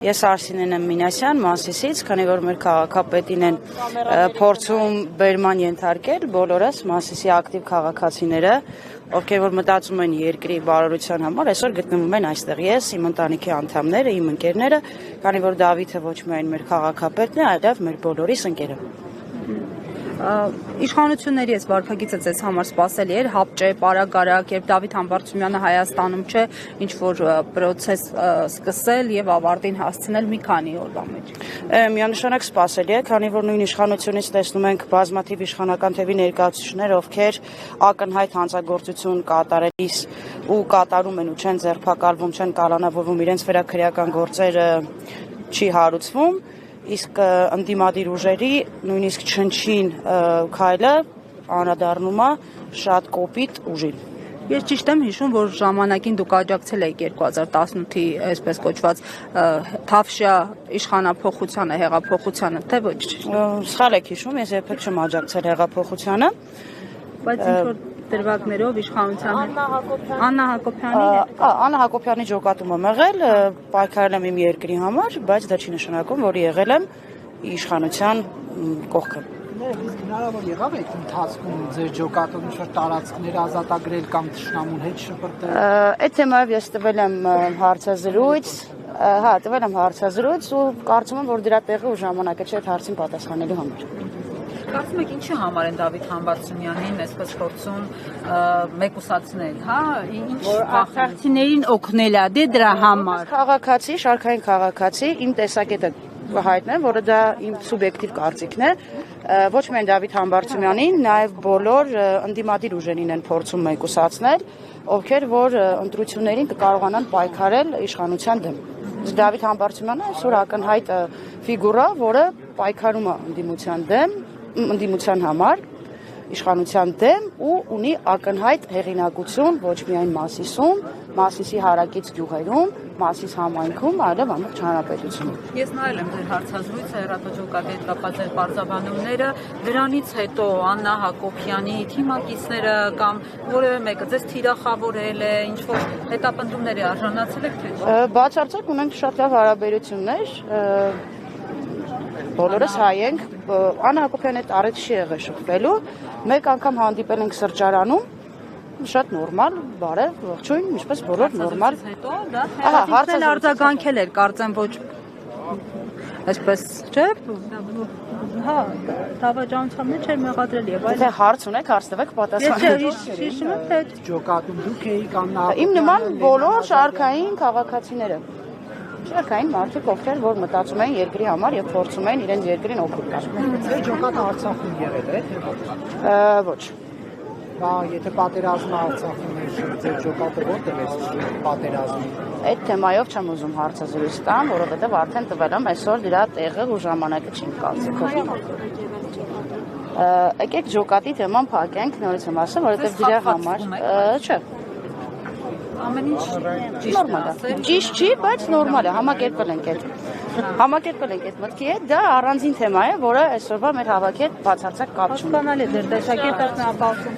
Ես Արսինեն եմ Մինասյան, Մասիսից, քանի որ մեր քաղաքապետին են փորձում բերման ենթարկել բոլորս Մասիսի ակտիվ քաղաքացիները, ովքեր որ մտածում են երկրի բարօրության համար, այսօր գտնվում են այստեղ։ Ես, իմ ընտանիքի անդամները, իմ ընկերները, քանի որ Դավիթը ոչ միայն մեր քաղաքապետն է, այլև մեր բոլորիս ընկերը։ Իշխանությունների այս վարքագիծը ձեզ համար սպասելի էր, հապճ է, պարագարակ, երբ Դավիթ Համբարձումյանը Հայաստանում չէ, ինչ որ պրոցես սկսել եւ ավարտին հասցնել մի քանի օրվա մեջ։ Միանշանակ սպասելի է, քանի որ նույն իշխանությունից տեսնում ենք բազմաթիվ իշխանական թևի ներկայացուցիչներ, ովքեր ակնհայտ հանցագործություն կատարելիս ու կատարում են ու չեն ձերբակալվում, չեն կալանավորվում, իրենց վերաքրեական գործերը չի հարուցվում։ Իսկ ընդդիմադիր ուժերի նույնիսկ չնչին քայլը անդրադառնում է շատ կոպիտ ուժին։ Ես ճիշտ եմ հիշում, որ ժամանակին դուք աջակցել եք 2018-ի այսպես կոչված Թավշյա իշխանափոխությանը, հեղափոխությանը, թե ոչ։ Սխալ եք հիշում, ես երբեք չեմ աջակցել հեղափոխությանը։ Բայց ինչ որ դրվագներով իշխանության Աննա Հակոբյանի հետ։ Աննա Հակոբյանի ջոկատում եմ եղել, պայքարել եմ իմ երկրի համար, բայց դա չի նշանակում, որ եղել եմ իշխանության կողքը։ Հնարավոր եղավ այդ ընթացքում ձեր ջոկատով ինչ-որ տարածքներ ազատագրել կամ թշնամուն հետ շփրտել։ Այդ թեմայով ես տվել եմ հարցազրույց, ու կարծում եմ, որ դրա տեղը ու ժամանակը չէ այդ հարցին պատասխանելու համար։ Կարծում եք ինչի համար են Դավիթ Համբարձումյանին այսպես փորձում մեկուսացնել, հա, որ արցախցիներին օգնել է դրա համար։ Քաղաքացի, շարքային քաղաքացի, իմ տեսակետը հայտնեմ, որը դա իմ սուբյեկտիվ կարծիքն է, ոչ միայն Դավիթ Համբարձումյանին, նաև բոլոր ընդդիմադիր ուժերին են փորձում մեկուսացնել, ովքեր որ ընտրություններին կկարողանան պայքարել իշխանության դեմ։ Դավիթ Համբարձումյանը այսօր ակնհայտ ֆիգուրա, որը պայքարում է ընդդիմության համար, իշխանության դեմ ու ունի ակնհայտ հեղինակություն ոչ միայն Մասիսում, Մասիսի հարակից գյուղերում, Մասիս համայնքում, այլև ամբողջ հանրապետությունում։ Ես նայել եմ ձեր հարցազրույցը, հեռախոսակապի հետ կապված ձեր բարձրաբանումները, դրանից հետո Աննա Հակոբյանի թիմակիցները կամ որևէ մեկը ձեզ թիրախավորել է, ինչ որ հետապնդումների արժանացել եք թե չէ։ Բացարձակ ունենք շատ լավ հարաբերություններ, բոլորս հայ ենք, Աննա Հակոբյանի հետ առիթ չի եղել շփվելու, մեկ անգամ հանդիպել ենք սրճարանում, շատ նորմալ, բարև, ողջույն, ինչպես բոլոր նորմալ։ Հարցել արձագանքել էր, կարծեմ ոչ այսպես, չէ՞։ Հա, դավաճանության մեջ էր մեղադրել եւ այլն։ Եթե հարց ունեք, հարց տվեք, պատասխանեք։ Հիշում եք թե Ջոկատում դուք էիք Աննա Իմ նման բոլոր շարքային քաղաքացիները։ Շարքային մարդիկ, ովքեր որ մտածում են երկրի համար եւ փորձում են իրենց երկրին օգուտ տալ։ Ձեր ջոկատը Արցախում եղել է, թե Ոչ։ Բա եթե պատերազմը Արցախում էր, ձեր ջոկատը որտեղ է պատերազմի։ Այդ թեմայով չեմ ուզում հարցազրույց տամ, որովհետեւ արդեն տվել եմ այսօր դրա տեղը ու ժամանակը չեմ կարծիքով։ Եկեք ջոկատի թեման փակենք, նորից եմ ասում, որովհետեւ դրա համար, չէ։ Ամեն ինչ ճիշտ է։ Ճիշտ չի, բայց նորմալ է, համակերպել ենք այդ մտքի հետ, դա առանձին թեմա է, որը այսօրվա մեր հավաքի հետ բացարձակ կապ չունի։ Բանալի դեր տեսակետը ապահովում